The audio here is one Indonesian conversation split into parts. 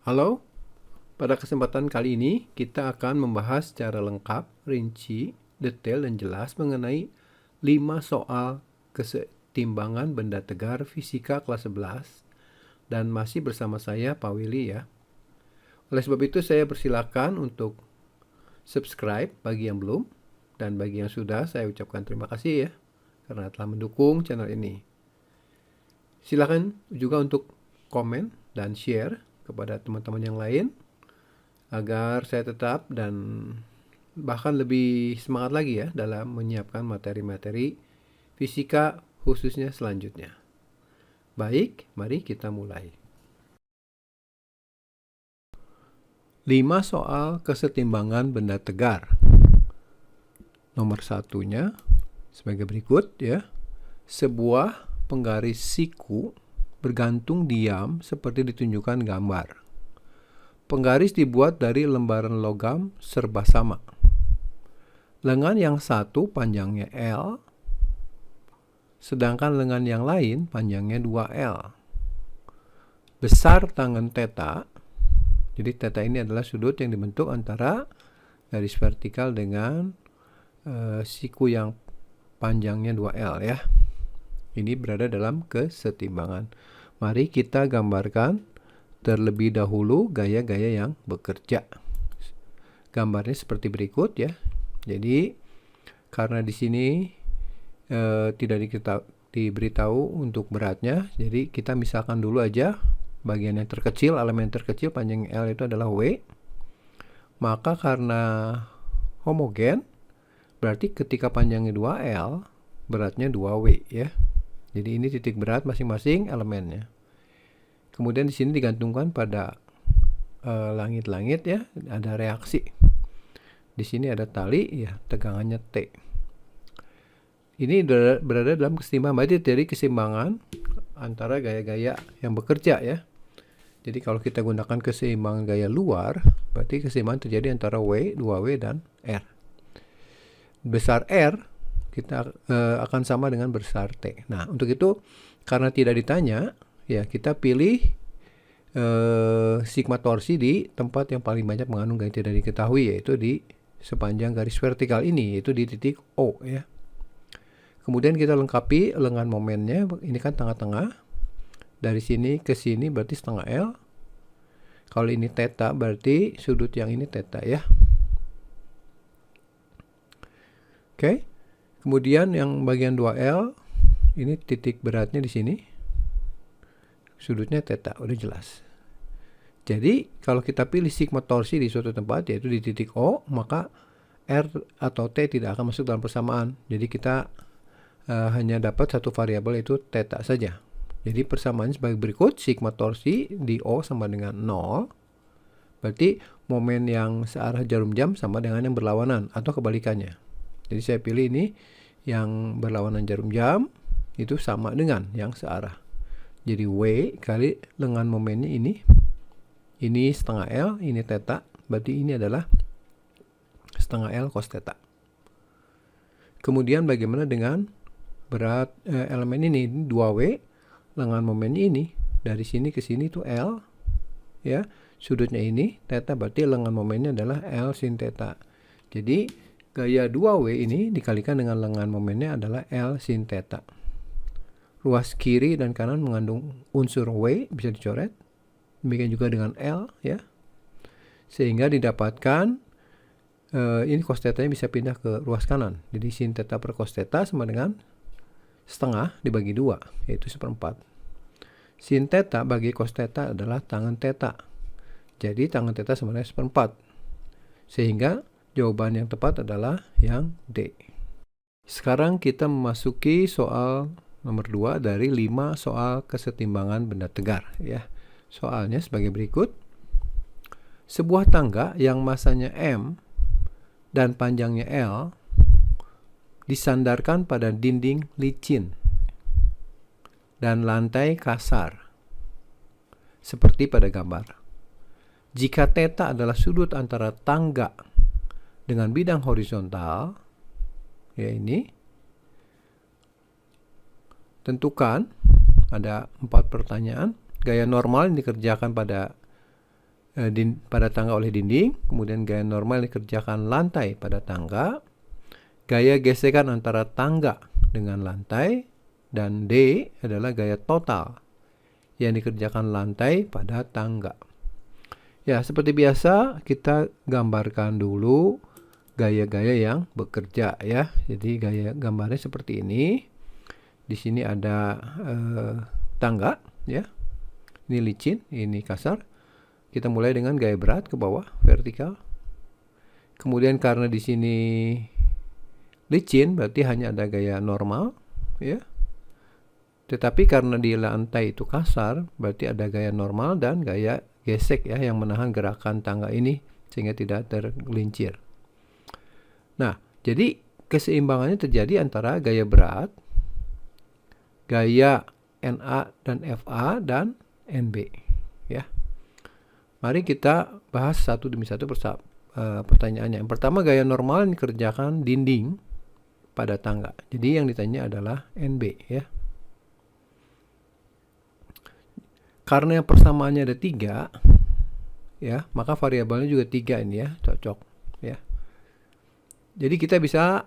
Halo, pada kesempatan kali ini kita akan membahas secara lengkap, rinci, detail, dan jelas mengenai 5 soal kesetimbangan benda tegar fisika kelas 11 dan masih bersama saya Pak Willy ya. Oleh sebab itu saya persilakan untuk subscribe bagi yang belum, dan bagi yang sudah saya ucapkan terima kasih ya karena telah mendukung channel ini. Silakan juga untuk komen dan share kepada teman-teman yang lain agar saya tetap dan bahkan lebih semangat lagi ya dalam menyiapkan materi-materi fisika khususnya selanjutnya. Baik, mari kita mulai. 5 soal kesetimbangan benda tegar. Nomor satunya sebagai berikut ya. Sebuah penggaris siku bergantung diam seperti ditunjukkan gambar. Penggaris dibuat dari lembaran logam serba sama. Lengan yang satu panjangnya L, sedangkan lengan yang lain panjangnya 2L. Besar tangan theta, jadi theta ini adalah sudut yang dibentuk antara garis vertikal dengan siku yang panjangnya 2L ya. Ini berada dalam kesetimbangan. Mari kita gambarkan terlebih dahulu gaya-gaya yang bekerja. Gambarnya seperti berikut ya. Jadi karena di sini tidak diberitahu untuk beratnya, jadi kita misalkan dulu aja bagian yang terkecil, elemen terkecil panjang L itu adalah W. Maka karena homogen, berarti ketika panjangnya 2L, beratnya 2W ya. Jadi ini titik berat masing-masing elemennya. Kemudian di sini digantungkan pada langit-langit ya, ada reaksi. Di sini ada tali ya, tegangannya T. Ini berada dalam keseimbangan, berarti dari keseimbangan antara gaya-gaya yang bekerja ya. Jadi kalau kita gunakan keseimbangan gaya luar, berarti keseimbangan terjadi antara W, 2W, dan R. Besar R kita akan sama dengan besar T. Nah, untuk itu karena tidak ditanya, ya kita pilih sigma torsi di tempat yang paling banyak mengandung gaya tidak diketahui, yaitu di sepanjang garis vertikal ini, yaitu di titik O ya. Kemudian kita lengkapi lengan momennya, ini kan tengah-tengah. Dari sini ke sini berarti setengah L. Kalau ini theta berarti sudut yang ini theta ya. Oke. Kemudian yang bagian 2L, ini titik beratnya di sini. Sudutnya theta, udah jelas. Jadi kalau kita pilih sigma torsi di suatu tempat, yaitu di titik O, maka R atau T tidak akan masuk dalam persamaan. Jadi kita hanya dapat satu variabel, yaitu theta saja. Jadi persamaannya sebagai berikut, sigma torsi di O sama dengan 0. Berarti momen yang searah jarum jam sama dengan yang berlawanan atau kebalikannya. Jadi saya pilih ini yang berlawanan jarum jam itu sama dengan yang searah. Jadi W kali lengan momennya ini setengah L, ini theta, berarti ini adalah setengah L cos theta. Kemudian bagaimana dengan berat elemen ini 2W, lengan momennya ini dari sini ke sini itu L ya, sudutnya ini theta, berarti lengan momennya adalah L sin theta. Jadi gaya 2W ini dikalikan dengan lengan momennya adalah L sin theta. Ruas kiri dan kanan mengandung unsur W, bisa dicoret. Demikian juga dengan L ya. Sehingga didapatkan ini cos theta-nya bisa pindah ke ruas kanan. Jadi sin theta per cos theta sama dengan setengah dibagi 2, yaitu 1/4. Sin theta bagi cos theta adalah tangen theta. Jadi tangen theta sama dengan 1/4. Sehingga jawaban yang tepat adalah yang D. Sekarang kita memasuki soal nomor 2 dari 5 soal kesetimbangan benda tegar ya. Soalnya sebagai berikut. Sebuah tangga yang masanya M dan panjangnya L disandarkan pada dinding licin dan lantai kasar seperti pada gambar. Jika theta adalah sudut antara tangga dengan bidang horizontal, ya ini, tentukan, ada 4 pertanyaan. Gaya normal yang dikerjakan pada pada tangga oleh dinding, kemudian gaya normal dikerjakan lantai pada tangga, gaya gesekan antara tangga dengan lantai, dan D adalah gaya total yang dikerjakan lantai pada tangga. Ya, seperti biasa kita gambarkan dulu gaya-gaya yang bekerja ya. Jadi gaya gambarnya seperti ini. Di sini ada tangga ya. Ini licin, ini kasar. Kita mulai dengan gaya berat ke bawah, vertikal. Kemudian karena di sini licin, berarti hanya ada gaya normal, ya. Tetapi karena di lantai itu kasar, berarti ada gaya normal dan gaya gesek ya, yang menahan gerakan tangga ini sehingga tidak tergelincir. Nah, jadi keseimbangannya terjadi antara gaya berat, gaya NA dan FA, dan NB, ya. Mari kita bahas satu demi satu pertanyaannya. Yang pertama, gaya normal yang dikerjakan dinding pada tangga. Jadi yang ditanya adalah NB ya. Karena yang persamaannya ada 3 ya, maka variabelnya juga 3 ini ya, cocok ya. Jadi kita bisa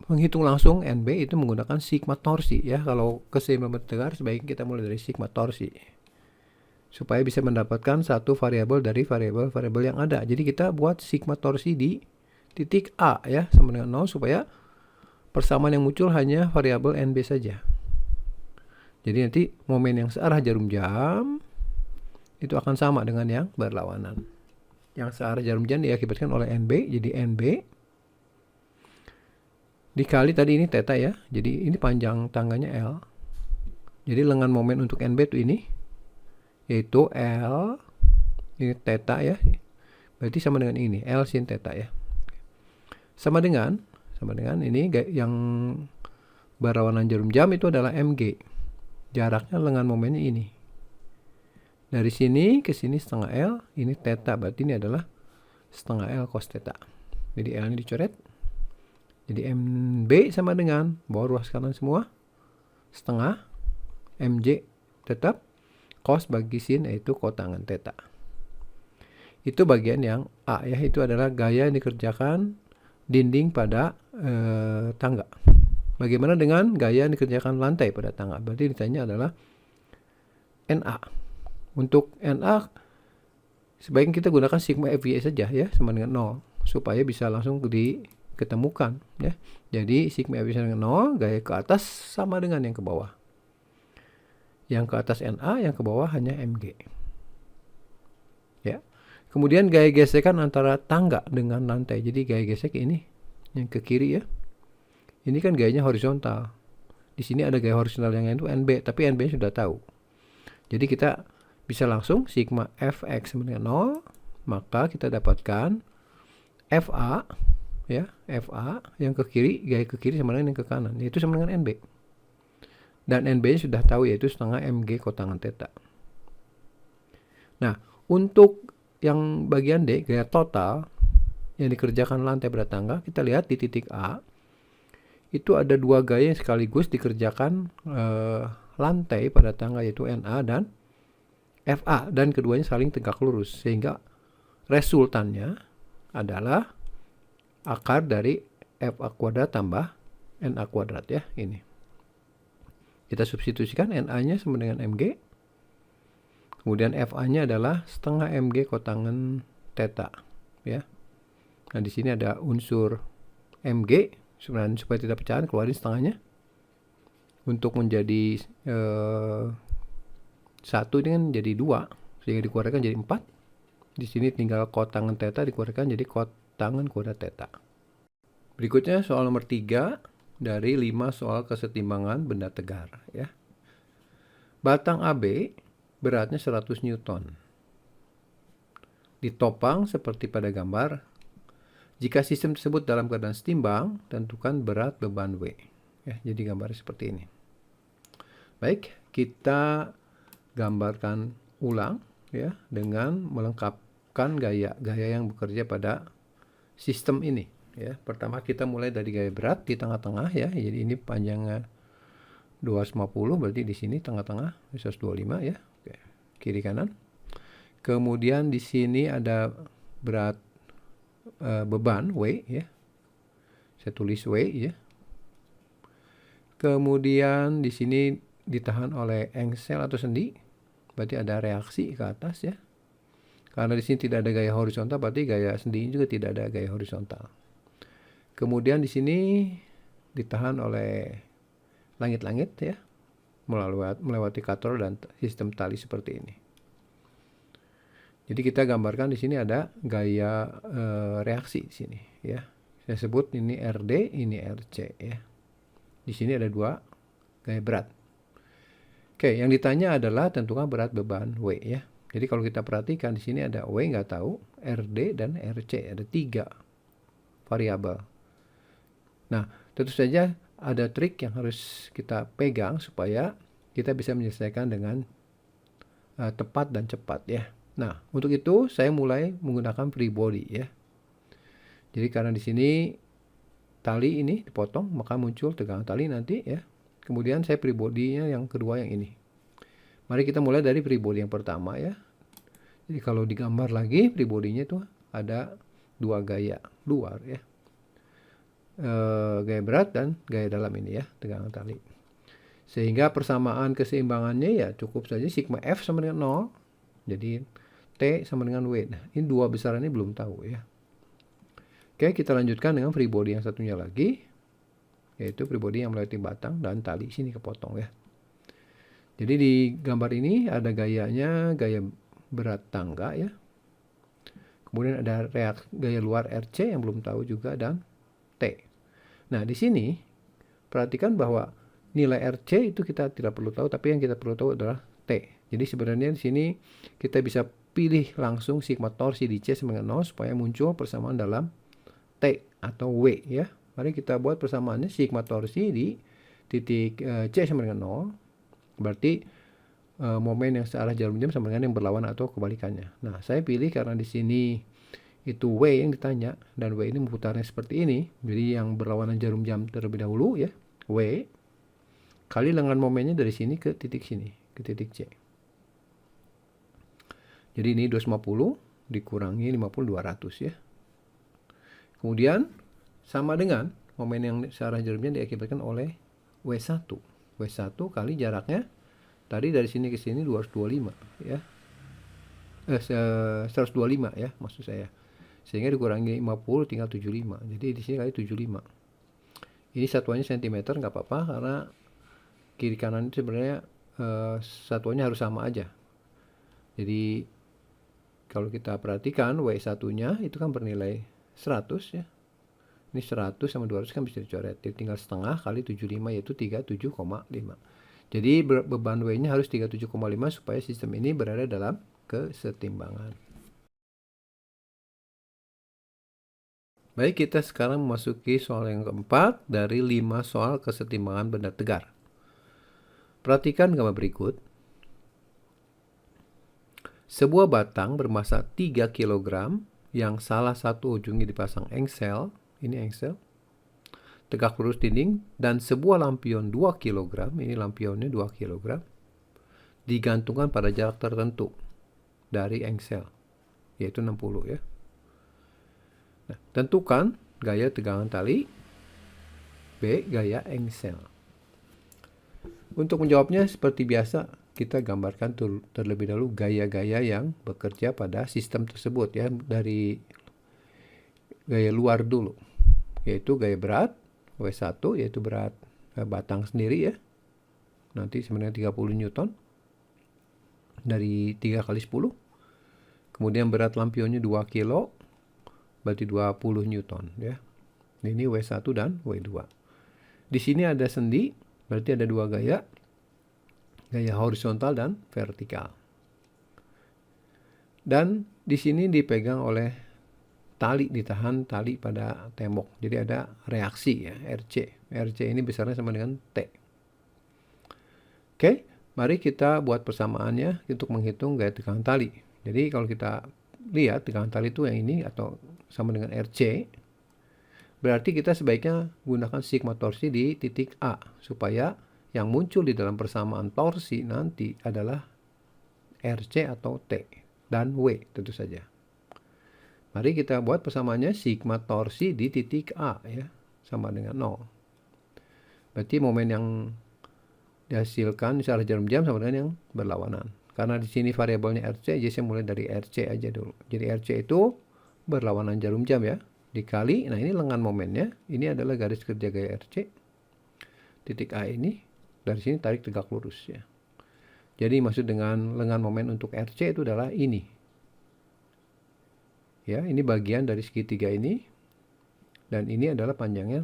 menghitung langsung NB itu menggunakan sigma torsi ya. Kalau keseimbangan bertegar sebaiknya kita mulai dari sigma torsi, supaya bisa mendapatkan satu variabel dari variabel-variabel yang ada. Jadi kita buat sigma torsi di titik A ya, sama dengan 0, supaya persamaan yang muncul hanya variabel NB saja. Jadi nanti momen yang searah jarum jam itu akan sama dengan yang berlawanan. Yang searah jarum jam diakibatkan oleh NB, jadi NB dikali tadi ini theta ya. Jadi ini panjang tangganya L. Jadi lengan momen untuk NB itu ini, yaitu L, ini theta ya, berarti sama dengan ini, L sin theta ya. Sama dengan ini yang berlawanan jarum jam itu adalah MG. Jaraknya lengan momennya ini. Dari sini ke sini setengah L, ini theta, berarti ini adalah setengah L cos theta. Jadi L ini dicoret. Jadi MB sama dengan, bawah ruas kanan semua, setengah, MJ tetap, cos bagi sin yaitu kotangan theta. Itu bagian yang A ya, itu adalah gaya yang dikerjakan dinding pada tangga. Bagaimana dengan gaya yang dikerjakan lantai pada tangga? Berarti ditanya adalah NA. Untuk NA sebaiknya kita gunakan sigma FY saja ya, sama dengan 0, supaya bisa langsung diketemukan ya. Jadi sigma FY sama dengan 0, gaya ke atas sama dengan yang ke bawah. Yang ke atas NA, yang ke bawah hanya MG. Ya. Kemudian gaya gesekan antara tangga dengan lantai. Jadi gaya gesek ini yang ke kiri ya. Ini kan gayanya horizontal. Di sini ada gaya horizontal yang itu NB, tapi NB sudah tahu. Jadi kita bisa langsung sigma Fx sama dengan 0, maka kita dapatkan FA ya, FA yang ke kiri, gaya ke kiri sama dengan yang ke kanan, yaitu sama dengan NB. Dan NB sudah tahu, yaitu setengah MG kotangan theta. Nah, untuk yang bagian D, gaya total yang dikerjakan lantai pada tangga, kita lihat di titik A, itu ada 2 gaya yang sekaligus dikerjakan lantai pada tangga, yaitu NA dan FA, dan keduanya saling tegak lurus, sehingga resultannya adalah akar dari FA kuadrat tambah NA kuadrat ya, ini. Kita substitusikan NA-nya sama dengan MG. Kemudian FA-nya adalah setengah MG kotangan theta ya. Nah, di sini ada unsur MG, sebenarnya supaya tidak pecahan keluarin setengahnya. Untuk menjadi 1 ini kan jadi 2, sehingga dikeluarkan jadi 4. Di sini tinggal kotangan theta dikeluarkan jadi kotangan kuadrat theta. Berikutnya soal nomor 3 dari 5 soal kesetimbangan benda tegar ya. Batang AB beratnya 100 Newton. Ditopang seperti pada gambar. Jika sistem tersebut dalam keadaan setimbang, tentukan berat beban W. Ya, jadi gambarnya seperti ini. Baik, kita gambarkan ulang ya, dengan melengkapkan gaya-gaya yang bekerja pada sistem ini ya. Pertama kita mulai dari gaya berat di tengah-tengah ya. Jadi ini panjangnya 250, berarti di sini tengah-tengah 125 ya. Oke. Kiri kanan. Kemudian di sini ada berat beban W ya. Saya tulis W ya. Kemudian di sini ditahan oleh engsel atau sendi. Berarti ada reaksi ke atas ya. Karena di sini tidak ada gaya horizontal, berarti gaya sendi juga tidak ada gaya horizontal. Kemudian di sini ditahan oleh langit-langit ya, melewati katrol dan sistem tali seperti ini. Jadi kita gambarkan di sini ada gaya reaksi di sini ya. Saya sebut ini RD, ini RC ya. Di sini ada dua gaya berat. Oke, yang ditanya adalah tentukan berat beban W ya. Jadi kalau kita perhatikan di sini ada W nggak tahu, RD dan RC, ada 3 variabel. Nah, tentu saja ada trik yang harus kita pegang supaya kita bisa menyelesaikan dengan tepat dan cepat ya. Nah, untuk itu saya mulai menggunakan free body ya. Jadi karena di sini tali ini dipotong, maka muncul tegangan tali nanti ya. Kemudian saya free body-nya yang kedua yang ini. Mari kita mulai dari free body yang pertama ya. Jadi kalau digambar lagi free body-nya itu ada 2 gaya luar ya. Gaya berat dan gaya dalam ini ya, tegangan tali. Sehingga persamaan keseimbangannya ya cukup saja sigma F sama dengan 0. Jadi T sama dengan W. Nah, ini 2 besaran ini belum tahu ya. Oke, kita lanjutkan dengan free body yang satunya lagi, yaitu free body yang melewati batang dan tali sini kepotong ya. Jadi di gambar ini ada gayanya, gaya berat tangga ya. Kemudian ada gaya luar RC yang belum tahu juga dan T. Nah, di sini perhatikan bahwa nilai RC itu kita tidak perlu tahu, tapi yang kita perlu tahu adalah T. Jadi sebenarnya di sini kita bisa pilih langsung sigma torsi di C sama dengan 0 supaya muncul persamaan dalam T atau W ya. Mari kita buat persamaannya sigma torsi di titik C sama dengan 0. Berarti momen yang searah jarum jam sama dengan yang berlawan atau kebalikannya. Nah, saya pilih karena di sini itu W yang ditanya dan W ini memutarnya seperti ini. Jadi yang berlawanan jarum jam terlebih dahulu ya, W kali dengan momennya dari sini ke titik sini, ke titik C. Jadi ini 250 dikurangi 50 200 ya. Kemudian sama dengan momen yang searah jarumnya diakibatkan oleh W1. W1 kali jaraknya tadi dari sini ke sini 225 ya. 125 ya maksud saya. Sehingga dikurangi 50 tinggal 75. Jadi di sini kali 75. Ini satuannya cm nggak apa-apa karena kiri kanan itu sebenarnya satuannya harus sama aja. Jadi kalau kita perhatikan W1-nya itu kan bernilai 100 ya. Ini 100 sama 200 kan bisa dicoret. Tinggal setengah kali 75 yaitu 37,5. Jadi beban W-nya harus 37,5 supaya sistem ini berada dalam kesetimbangan. Baik, kita sekarang memasuki soal yang keempat dari 5 soal kesetimbangan benda tegar. Perhatikan gambar berikut. Sebuah batang bermasa 3 kg yang salah satu ujungnya dipasang engsel, ini engsel, tegak lurus dinding, dan sebuah lampion 2 kg, ini lampionnya 2 kg, digantungkan pada jarak tertentu dari engsel, yaitu 60 ya. Nah, tentukan gaya tegangan tali, B, gaya engsel. Untuk menjawabnya seperti biasa, kita gambarkan terlebih dahulu gaya-gaya yang bekerja pada sistem tersebut ya, dari gaya luar dulu, yaitu gaya berat W1 yaitu berat batang sendiri ya, nanti sebenarnya 30 Newton dari 3 kali 10. Kemudian berat lampionnya 2 kilo berarti 20 Newton ya. Ini W1 dan W2. Di sini ada sendi, berarti ada 2 gaya, gaya horizontal dan vertikal. Dan di sini dipegang oleh tali, ditahan tali pada tembok. Jadi ada reaksi ya, RC. RC ini besarnya sama dengan T. Oke, mari kita buat persamaannya untuk menghitung gaya tegangan tali. Jadi kalau kita lihat tegangan tali itu yang ini atau sama dengan RC, berarti kita sebaiknya gunakan sigma torsi di titik A supaya yang muncul di dalam persamaan torsi nanti adalah RC atau T. dan W tentu saja. Mari kita buat persamaannya sigma torsi di titik A ya, sama dengan 0. Berarti momen yang dihasilkan searah jarum jam sama dengan yang berlawanan. Karena di sini variabelnya RC, jadi saya mulai dari RC aja dulu. Jadi RC itu berlawanan jarum jam ya, dikali, nah ini lengan momennya, ini adalah garis kerja gaya RC. Titik A ini, dari sini tarik tegak lurus ya. Jadi maksud dengan lengan momen untuk RC itu adalah ini. Ya, ini bagian dari segitiga ini. Dan ini adalah panjangnya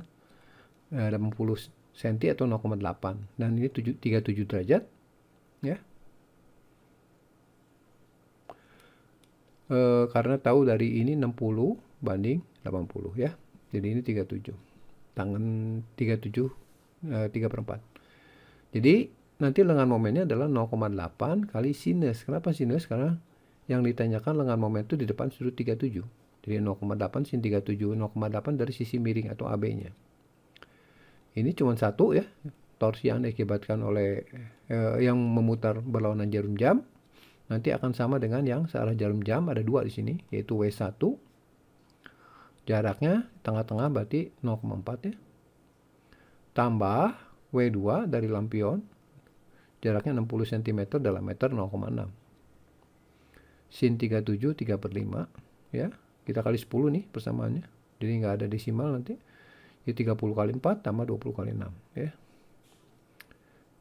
80 cm atau 0,8. Dan ini 37 derajat. Ya. Karena tahu dari ini 60 banding 80 ya. Jadi ini 37. Tangan 37 3/4. Jadi nanti lengan momennya adalah 0,8 kali sinus. Kenapa sinus? Karena yang ditanyakan lengan momen itu di depan sudut 37. Jadi 0,8 sin 37, 0,8 dari sisi miring atau AB-nya. Ini cuma satu ya, torsi yang diakibatkan oleh yang memutar berlawanan jarum jam. Nanti akan sama dengan yang searah jarum jam, ada dua di sini, yaitu W1. Jaraknya tengah-tengah berarti 0,4 ya. Tambah W2 dari lampion, jaraknya 60 cm dalam meter 0,6. Sin 37 3/5 ya. Kita kali 10 nih persamaannya. Jadi nggak ada desimal nanti. Jadi 30 kali 4 tambah 20 kali 6 ya.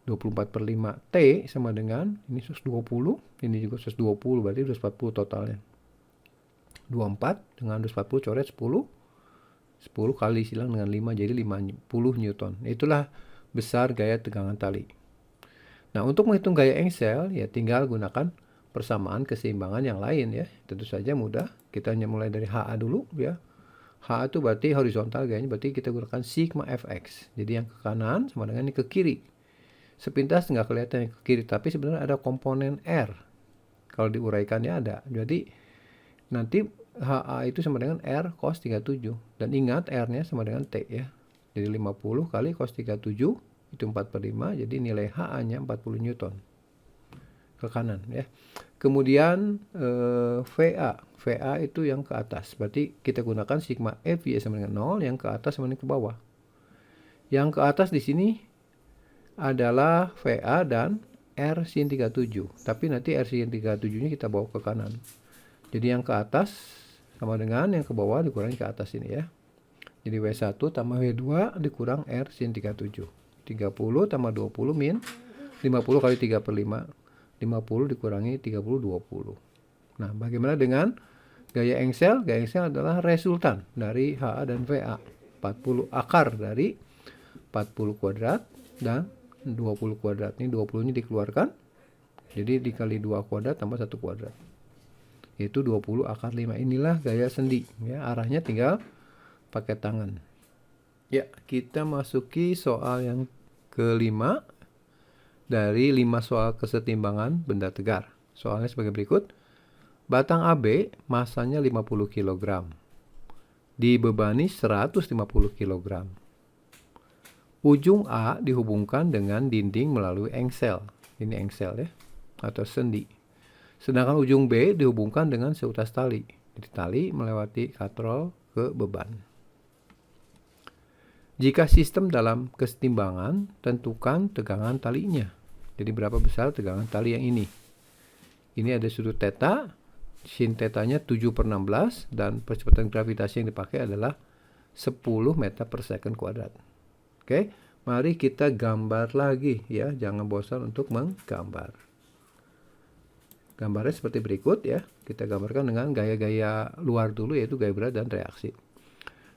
24/5 T sama dengan ini 120, ini juga 120, berarti 240 totalnya. 24 dengan 240 coret 10. 10 kali silang dengan 5 jadi 50 Newton. Itulah besar gaya tegangan tali. Nah, untuk menghitung gaya engsel ya tinggal gunakan persamaan keseimbangan yang lain ya. Tentu saja mudah. Kita hanya mulai dari HA dulu ya. HA itu berarti horizontal gayanya, berarti kita gunakan sigma Fx. Jadi yang ke kanan sama dengan yang ke kiri. Sepintas nggak kelihatan yang ke kiri, tapi sebenarnya ada komponen R. Kalau diuraikannya ada. Jadi nanti HA itu sama dengan R cos 37. Dan ingat R-nya sama dengan T ya. Jadi 50 kali cos 37 itu 4/5. Jadi nilai HA-nya 40 Newton. Ke kanan ya. Kemudian VA. VA itu yang ke atas. Berarti kita gunakan sigma FY sama dengan 0, yang ke atas sama dengan ke bawah. Yang ke atas di sini adalah VA dan R sin 37. Tapi nanti R sin 37-nya kita bawa ke kanan. Jadi yang ke atas sama dengan yang ke bawah dikurangi ke atas ini ya. Jadi W1 tambah W2 dikurang R sin 37. 30 tambah 20 min 50 kali 3/5. 50 dikurangi 30, 20. Nah, bagaimana dengan gaya engsel? Gaya engsel adalah resultan dari HA dan VA. 40 akar dari 40 kuadrat dan 20 kuadrat. Ini 20-nya dikeluarkan. Jadi dikali 2 kuadrat tambah 1 kuadrat. Yaitu 20 akar 5. Inilah gaya sendi. Ya, arahnya tinggal pakai tangan. Ya, kita masuki soal yang kelima dari 5 soal kesetimbangan benda tegar. Soalnya sebagai berikut. Batang AB masanya 50 kg. Dibebani 150 kg. Ujung A dihubungkan dengan dinding melalui engsel. Ini engsel ya, atau sendi. Sedangkan ujung B dihubungkan dengan seutas tali. Jadi tali melewati katrol ke beban. Jika sistem dalam kesetimbangan, tentukan tegangan talinya. Jadi berapa besar tegangan tali yang ini. Ini ada sudut theta, sin tetanya 7/16, dan percepatan gravitasi yang dipakai adalah 10 meter per second kuadrat. Oke, mari kita gambar lagi ya, jangan bosan untuk menggambar. Gambarnya seperti berikut ya. Kita gambarkan dengan gaya-gaya luar dulu, yaitu gaya berat dan reaksi.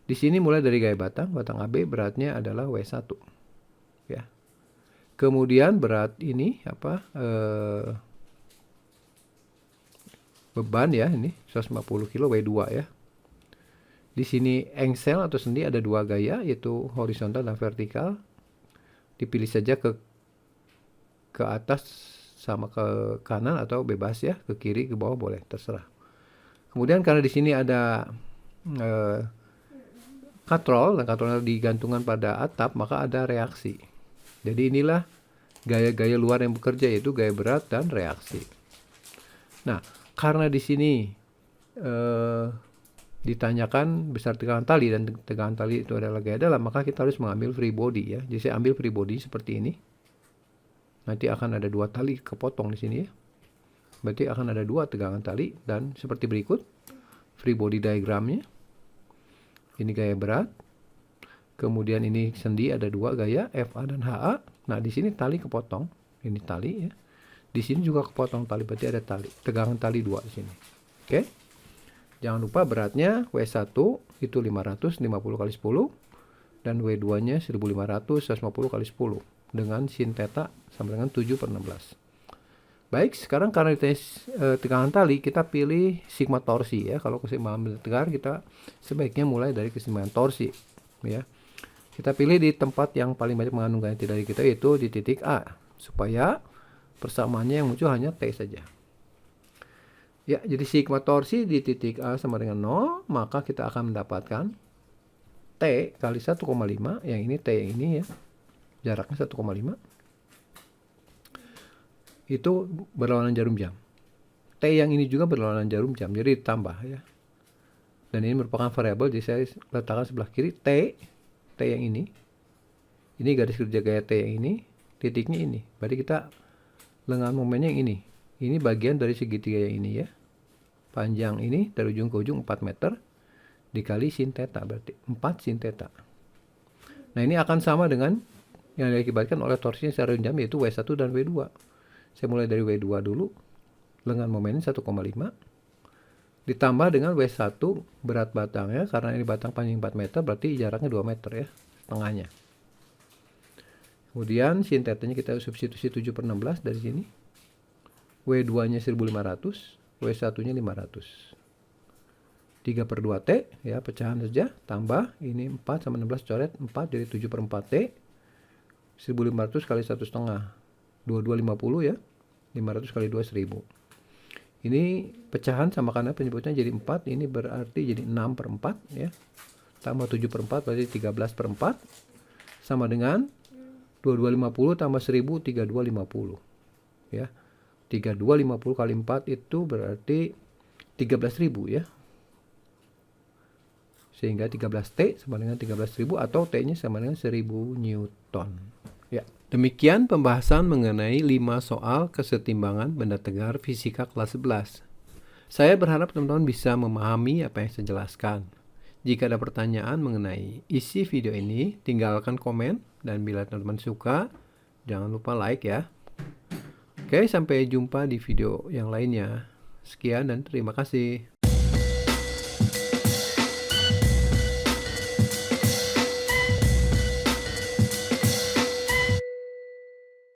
Di sini mulai dari gaya batang AB beratnya adalah W1. Ya. Kemudian berat ini beban ya, ini 150 kg W2 ya. Di sini engsel atau sendi ada dua gaya, yaitu horizontal dan vertikal. Dipilih saja ke atas sama ke kanan atau bebas ya, ke kiri ke bawah boleh, terserah. Kemudian karena di sini ada katrol, dan katrolnya digantungkan pada atap, maka ada reaksi. Jadi inilah gaya-gaya luar yang bekerja, yaitu gaya berat dan reaksi. Nah, karena di sini ditanyakan besar tegangan tali dan tegangan tali itu adalah gaya dalam, maka kita harus mengambil free body ya. Jadi saya ambil free body seperti ini. Nanti akan ada 2 tali kepotong di sini ya. Berarti akan ada 2 tegangan tali dan seperti berikut free body diagramnya. Ini gaya berat. Kemudian ini sendi ada 2 gaya FA dan HA. Nah, di sini tali kepotong. Ini tali ya. Di sini juga kepotong tali, berarti ada tali. Tegangan tali 2 di sini. Oke. Jangan lupa beratnya W1 itu 550 kali 10 dan W2-nya 1500 150 kali 10 dengan sin theta sama dengan 7/16. Baik, sekarang karena ditanya tegangan tali, kita pilih sigma torsi ya. Kalau keseimbangan benda tegar, kita sebaiknya mulai dari keseimbangan torsi ya. Kita pilih di tempat yang paling banyak mengandung gaya inti dari kita, yaitu di titik A, supaya persamaannya yang muncul hanya T saja. Ya, jadi sigma torsi di titik A sama dengan 0, maka kita akan mendapatkan T kali 1,5, yang ini T yang ini ya, jaraknya 1,5. Itu berlawanan jarum jam. T yang ini juga berlawanan jarum jam, jadi ditambah ya. Dan ini merupakan variabel, jadi saya letakkan sebelah kiri T yang ini garis kerja gaya T yang ini, titiknya ini. Berarti kita lengan momennya yang ini. Ini bagian dari segitiga yang ini ya. Panjang ini dari ujung ke ujung 4 meter dikali sin theta, berarti 4 sin theta. Nah, ini akan sama dengan yang diakibatkan oleh torsinya secara jam, yaitu W1 dan W2. Saya mulai dari W2 dulu. Lengan momennya 1,5 ditambah dengan W1 berat batangnya, karena ini batang panjang 4 meter, berarti jaraknya 2 meter ya, setengahnya. Kemudian sin theta-nya kita substitusi 7/16 dari sini. W2-nya 1500, W1-nya 500. 3/2 T ya, pecahan saja, tambah ini 4 sama 16 coret 4 jadi 7/4 T. 1500 kali 1,5 2250 ya. 500 kali 2 1000. Ini pecahan sama karena penyebutnya jadi 4, ini berarti jadi 6/4 ya. Tambah 7/4 berarti 13/4 sama dengan 2250 tambah 1000 3250 ya. 3250 kali 4 itu berarti 13.000 ya. Sehingga 13T sama dengan 13.000 atau T-nya sama dengan 1000 Newton. Ya, demikian pembahasan mengenai 5 soal kesetimbangan benda tegar fisika kelas 11. Saya berharap teman-teman bisa memahami apa yang saya jelaskan. Jika ada pertanyaan mengenai isi video ini, tinggalkan komen, dan bila teman-teman suka, jangan lupa like ya. Oke, sampai jumpa di video yang lainnya. Sekian dan terima kasih.